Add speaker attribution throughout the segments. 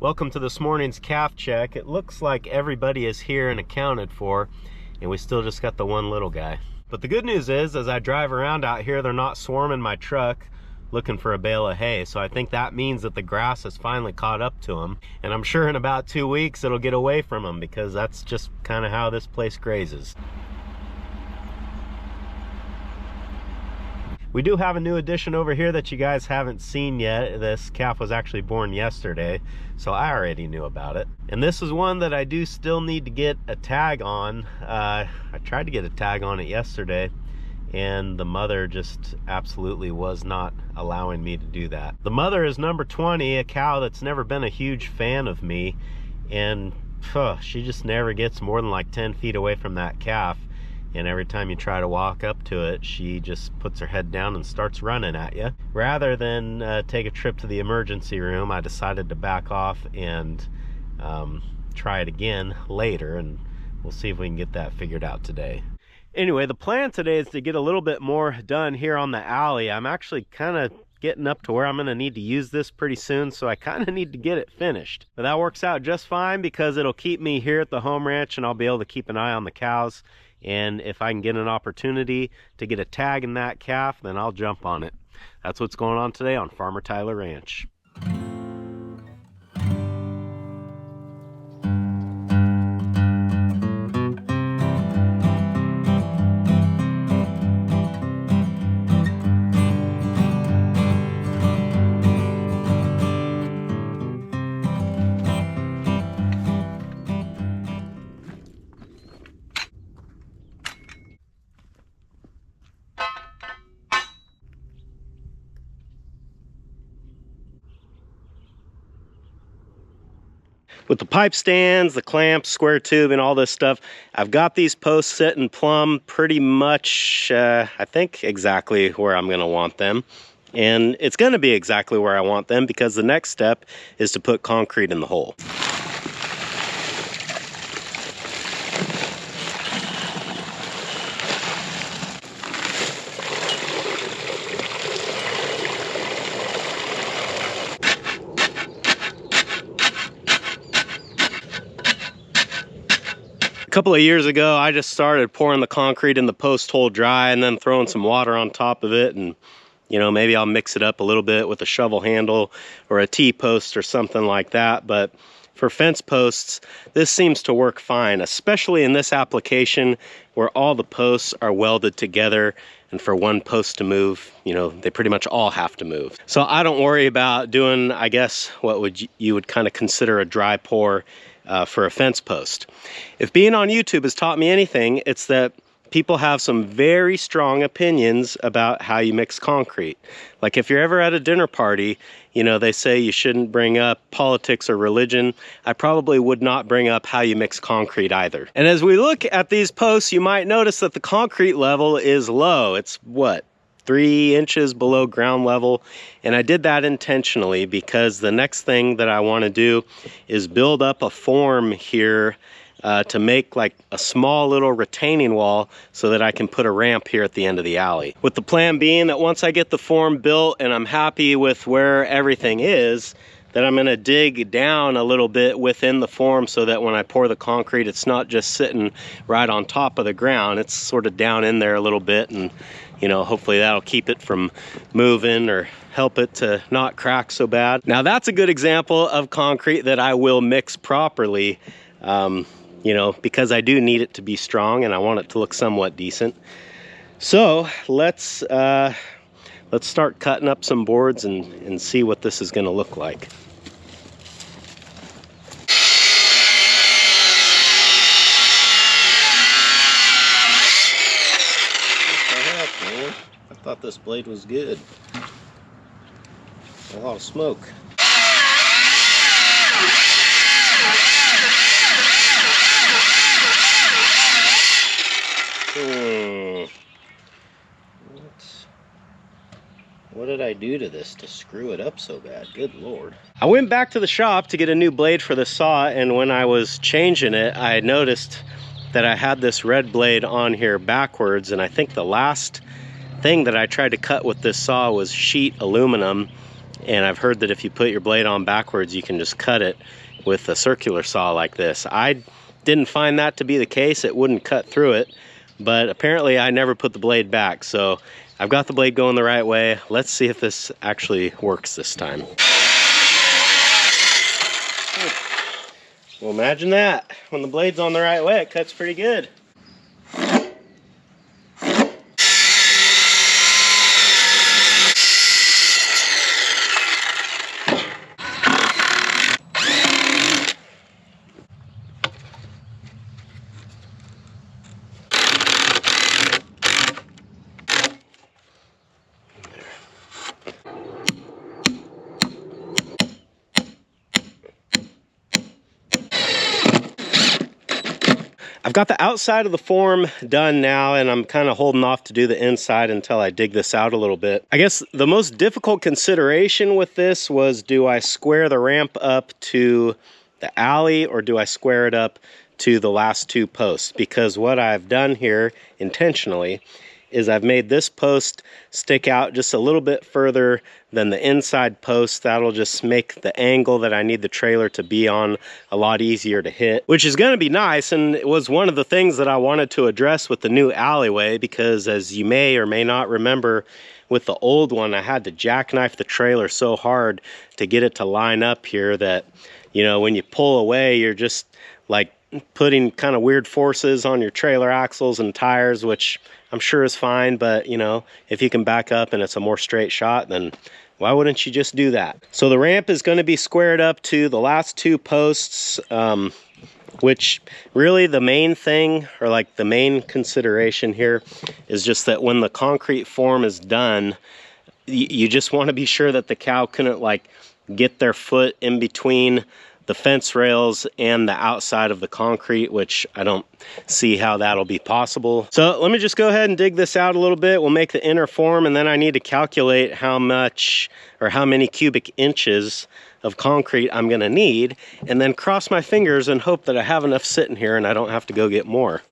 Speaker 1: Welcome to this morning's calf check. It looks like everybody is here and accounted for, and we still just got the one little guy. But the good news is, as I drive around out here, they're not swarming my truck looking for a bale of hay. So I think that means that the grass has finally caught up to them. And I'm sure in about 2 weeks it'll get away from them, because that's just kind of how this place grazes. We do have a new addition over here that you guys haven't seen yet. This calf was actually born yesterday, so I already knew about it. And this is one that I do still need to get a tag on. I tried to get a tag on it yesterday, and the mother just absolutely was not allowing me to do that. The mother is number 20, a cow that's never been a huge fan of me, and she just never gets more than like 10 feet away from that calf. And every time you try to walk up to it, she just puts her head down and starts running at you. Rather than take a trip to the emergency room, I decided to back off and try it again later, and we'll see if we can get that figured out today. Anyway, the plan today is to get a little bit more done here on the alley. I'm actually kind of getting up to where I'm going to need to use this pretty soon, so I kind of need to get it finished. But that works out just fine, because it'll keep me here at the home ranch and I'll be able to keep an eye on the cows. And if I can get an opportunity to get a tag in that calf, then I'll jump on it. That's what's going on today on Farmertylerranch. With the pipe stands, the clamps, square tube, and all this stuff, I've got these posts sitting plumb pretty much, I think, exactly where I'm going to want them. And it's going to be exactly where I want them, because the next step is to put concrete in the hole. A couple of years ago, I just started pouring the concrete in the post hole dry and then throwing some water on top of it, and maybe I'll mix it up a little bit with a shovel handle or a T-post or something like that. But for fence posts, this seems to work fine, especially in this application where all the posts are welded together, and for one post to move, they pretty much all have to move. So I don't worry about doing, I guess, what you would kind of consider a dry pour for a fence post. If being on YouTube has taught me anything, it's that people have some very strong opinions about how you mix concrete. Like if you're ever at a dinner party, they say you shouldn't bring up politics or religion. I probably would not bring up how you mix concrete either. And as we look at these posts, you might notice that the concrete level is low. It's what? 3 inches below ground level, and I did that intentionally because the next thing that I want to do is build up a form here to make like a small little retaining wall so that I can put a ramp here at the end of the alley. With the plan being that once I get the form built and I'm happy with where everything is, then I'm going to dig down a little bit within the form so that when I pour the concrete, it's not just sitting right on top of the ground. It's sort of down in there a little bit, and hopefully that'll keep it from moving or help it to not crack so bad. Now that's a good example of concrete that I will mix properly, because I do need it to be strong and I want it to look somewhat decent. So let's start cutting up some boards and see what this is going to look like. I thought this blade was good. A lot of smoke. What did I do to this to screw it up so bad? Good Lord. I went back to the shop to get a new blade for the saw, and when I was changing it, I noticed that I had this red blade on here backwards, and I think the last thing that I tried to cut with this saw was sheet aluminum, And I've heard that if you put your blade on backwards, you can just cut it with a circular saw like this. I didn't find that to be the case. It wouldn't cut through it, but apparently I never put the blade back. So I've got the blade going the right way. Let's see if this actually works this time. Well, imagine that. When the blade's on the right way, it cuts pretty good. I've got the outside of the form done now, and I'm kind of holding off to do the inside until I dig this out a little bit. I guess the most difficult consideration with this was, do I square the ramp up to the alley or do I square it up to the last two posts? Because what I've done here intentionally is I've made this post stick out just a little bit further than the inside post. That'll just make the angle that I need the trailer to be on a lot easier to hit, which is going to be nice. And it was one of the things that I wanted to address with the new alleyway, because as you may or may not remember, with the old one, I had to jackknife the trailer so hard to get it to line up here that, you know, when you pull away, you're just like putting kind of weird forces on your trailer axles and tires, which I'm sure is fine, but you know, if you can back up and it's a more straight shot, then why wouldn't you just do that? So the ramp is going to be squared up to the last two posts, which really the main thing, or like the main consideration here, is just that when the concrete form is done, you just want to be sure that the cow couldn't like get their foot in between the fence rails and the outside of the concrete, which I don't see how that'll be possible. So let me just go ahead and dig this out a little bit. We'll make the inner form, and then I need to calculate how much or how many cubic inches of concrete I'm gonna need, and then cross my fingers and hope that I have enough sitting here and I don't have to go get more.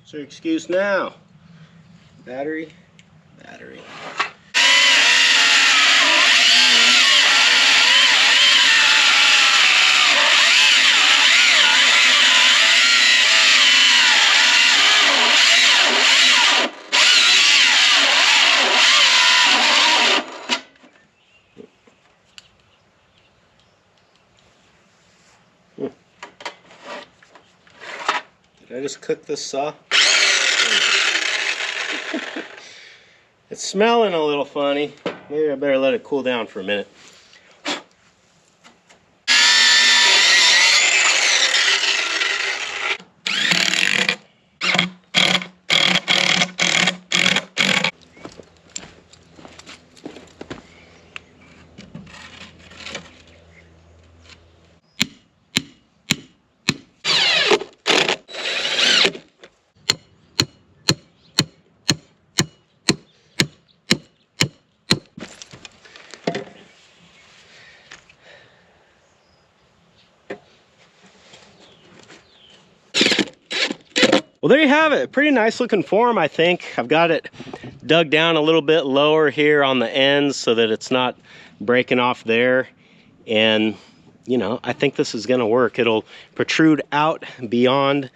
Speaker 1: So excuse now. Battery. Did I just cook this saw? It's smelling a little funny. Maybe I better let it cool down for a minute. Well, there you have it. Pretty nice looking form, I think. I've got it dug down a little bit lower here on the ends so that it's not breaking off there. And, you know, I think this is gonna work. It'll protrude out beyond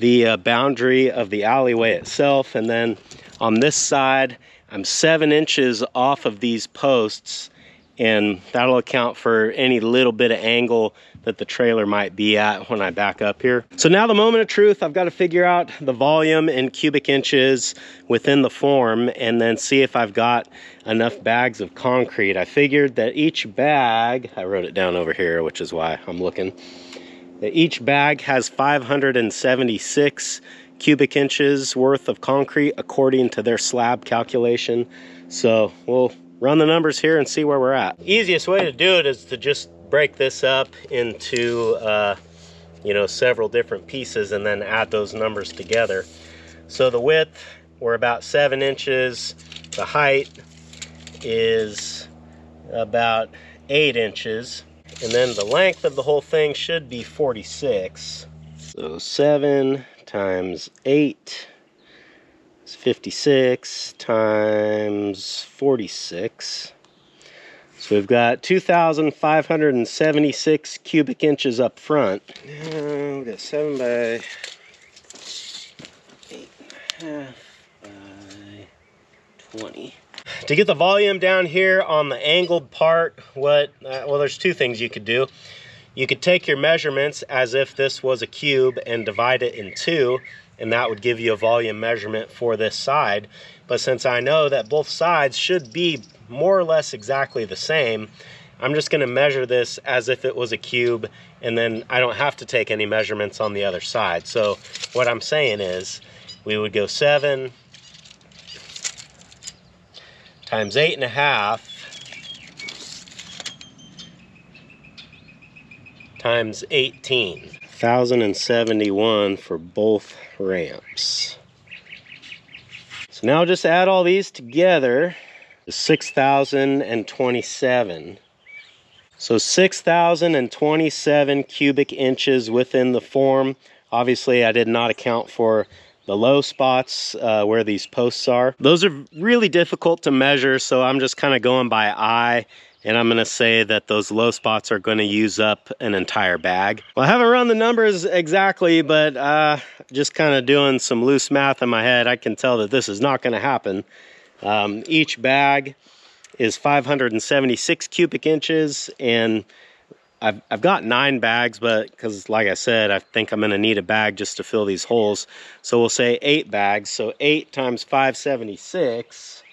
Speaker 1: the boundary of the alleyway itself. And then on this side, I'm 7 inches off of these posts, and that'll account for any little bit of angle that the trailer might be at when I back up here. So now the moment of truth, I've got to figure out the volume in cubic inches within the form and then see if I've got enough bags of concrete. I figured that each bag, I wrote it down over here, which is why I'm looking, that each bag has 576 cubic inches worth of concrete according to their slab calculation. So we'll run the numbers here and see where we're at. Easiest way to do it is to just break this up into you know, several different pieces and then add those numbers together. So the width, we're about 7 inches. The height is about 8 inches. And then the length of the whole thing should be 46. So 7 times 8 is 56 times 46. So we've got 2,576 cubic inches up front. Now we got 7 by 8.5 by 20. To get the volume down here on the angled part, well, there's 2 things you could do. You could take your measurements as if this was a cube and divide it in 2, and that would give you a volume measurement for this side. But since I know that both sides should be more or less exactly the same, I'm just going to measure this as if it was a cube, and then I don't have to take any measurements on the other side. So what I'm saying is we would go 7 times 8.5 times 18. 1,071 for both ramps. So now just add all these together. 6,027. So 6,027 cubic inches within the form. Obviously, I did not account for the low spots where these posts are. Those are really difficult to measure, so I'm just kind of going by eye, and I'm gonna say that those low spots are gonna use up an entire bag. Well, I haven't run the numbers exactly, but just kind of doing some loose math in my head, I can tell that this is not gonna happen. Each bag is 576 cubic inches, and I've got 9 bags, but because like I said, I think I'm gonna need a bag just to fill these holes. So we'll say 8 bags. So 8 times 576,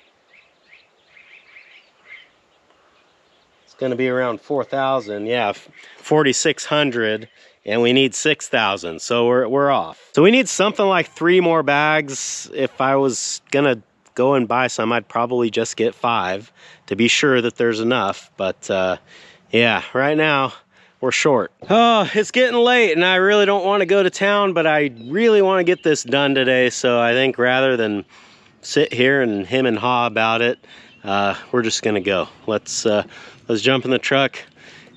Speaker 1: it's gonna be around 4,000. Yeah, 4,600, and we need 6,000. So we're off. So we need something like 3 more bags. If I was gonna go and buy some, I'd probably just get 5 to be sure that there's enough. But yeah, right now we're short. Oh, it's getting late and I really don't want to go to town, but I really want to get this done today. So I think rather than sit here and hem and haw about it, we're just gonna go. Let's jump in the truck,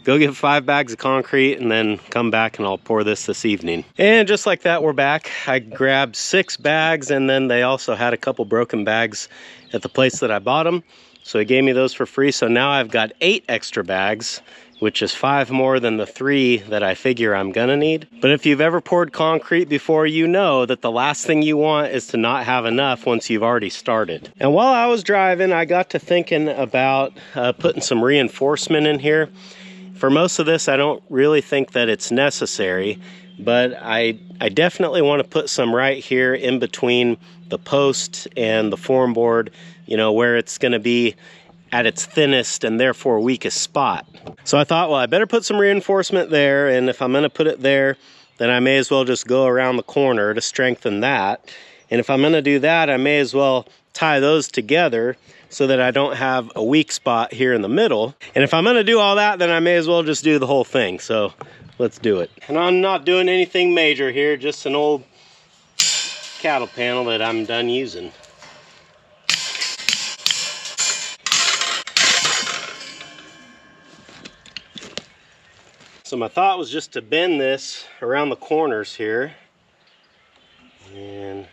Speaker 1: go get 5 bags of concrete, and then come back and I'll pour this evening. And just like that, we're back. I grabbed 6 bags, and then they also had a couple broken bags at the place that I bought them. So he gave me those for free. So now I've got 8 extra bags, which is 5 more than the 3 that I figure I'm gonna need. But if you've ever poured concrete before, you know that the last thing you want is to not have enough once you've already started. And while I was driving, I got to thinking about putting some reinforcement in here. For most of this, I don't really think that it's necessary, but I definitely want to put some right here in between the post and the form board, you know, where it's going to be at its thinnest and therefore weakest spot. So I thought, well, I better put some reinforcement there, and if I'm going to put it there, then I may as well just go around the corner to strengthen that. And if I'm going to do that, I may as well tie those together so that I don't have a weak spot here in the middle. And if I'm gonna do all that, then I may as well just do the whole thing. So let's do it. And I'm not doing anything major here, just an old cattle panel that I'm done using. So my thought was just to bend this around the corners here. And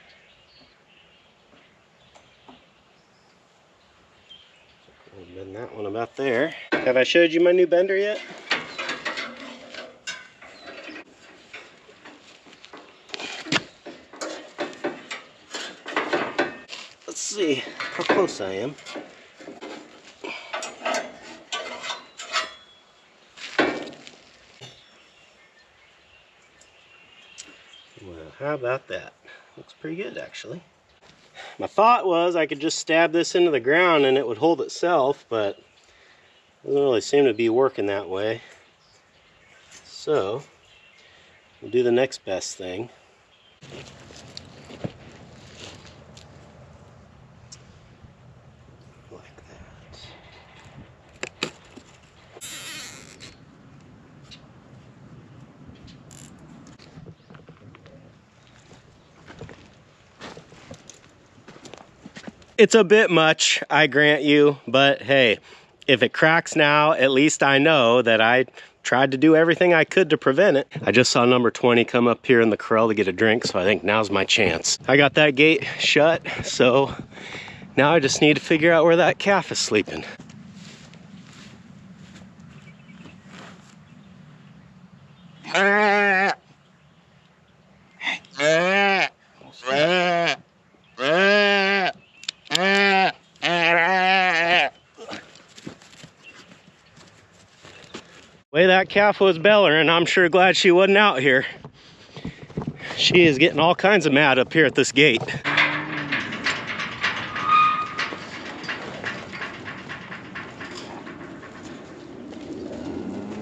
Speaker 1: I'll bend that one about there. Have I showed you my new bender yet? Let's see how close I am. Well, how about that? Looks pretty good, actually. My thought was I could just stab this into the ground and it would hold itself, but it doesn't really seem to be working that way. So we'll do the next best thing. Like that. It's a bit much, I grant you, but hey, if it cracks now, at least I know that I tried to do everything I could to prevent it. I just saw number 20 come up here in the corral to get a drink, so I think now's my chance. I got that gate shut, so now I just need to figure out where that calf is sleeping. The way that calf was bellering, I'm sure glad she wasn't out here. She is getting all kinds of mad up here at this gate.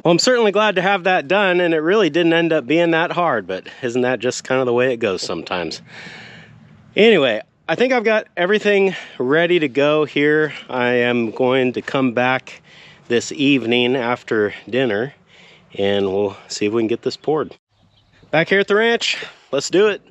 Speaker 1: Well, I'm certainly glad to have that done, and it really didn't end up being that hard, but isn't that just kind of the way it goes sometimes? Anyway, I think I've got everything ready to go here. I am going to come back this evening after dinner, and we'll see if we can get this poured. Back here at the ranch, let's do it.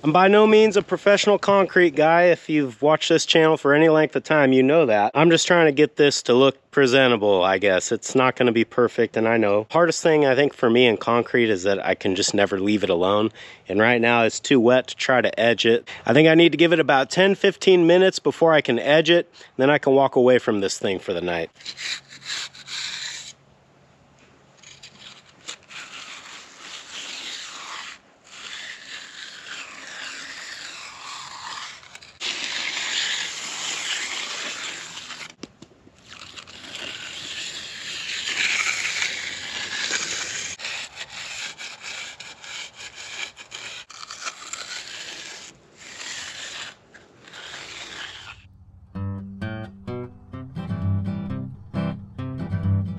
Speaker 1: I'm by no means a professional concrete guy. If you've watched this channel for any length of time, you know that. I'm just trying to get this to look presentable, I guess. It's not going to be perfect, and I know. Hardest thing, I think, for me in concrete is that I can just never leave it alone. And right now, it's too wet to try to edge it. I think I need to give it about 10-15 minutes before I can edge it. Then I can walk away from this thing for the night.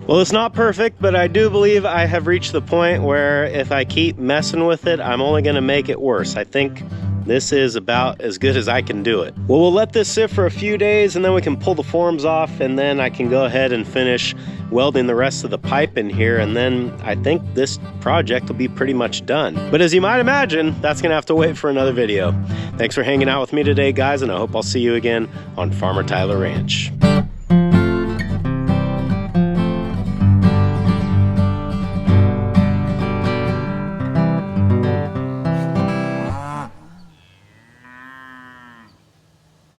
Speaker 1: Well, it's not perfect, but I do believe I have reached the point where if I keep messing with it, I'm only going to make it worse. I think this is about as good as I can do it. Well, we'll let this sit for a few days, and then we can pull the forms off, and then I can go ahead and finish welding the rest of the pipe in here, and then I think this project will be pretty much done. But as you might imagine, that's going to have to wait for another video. Thanks for hanging out with me today, guys, and I hope I'll see you again on Farmer Tyler Ranch.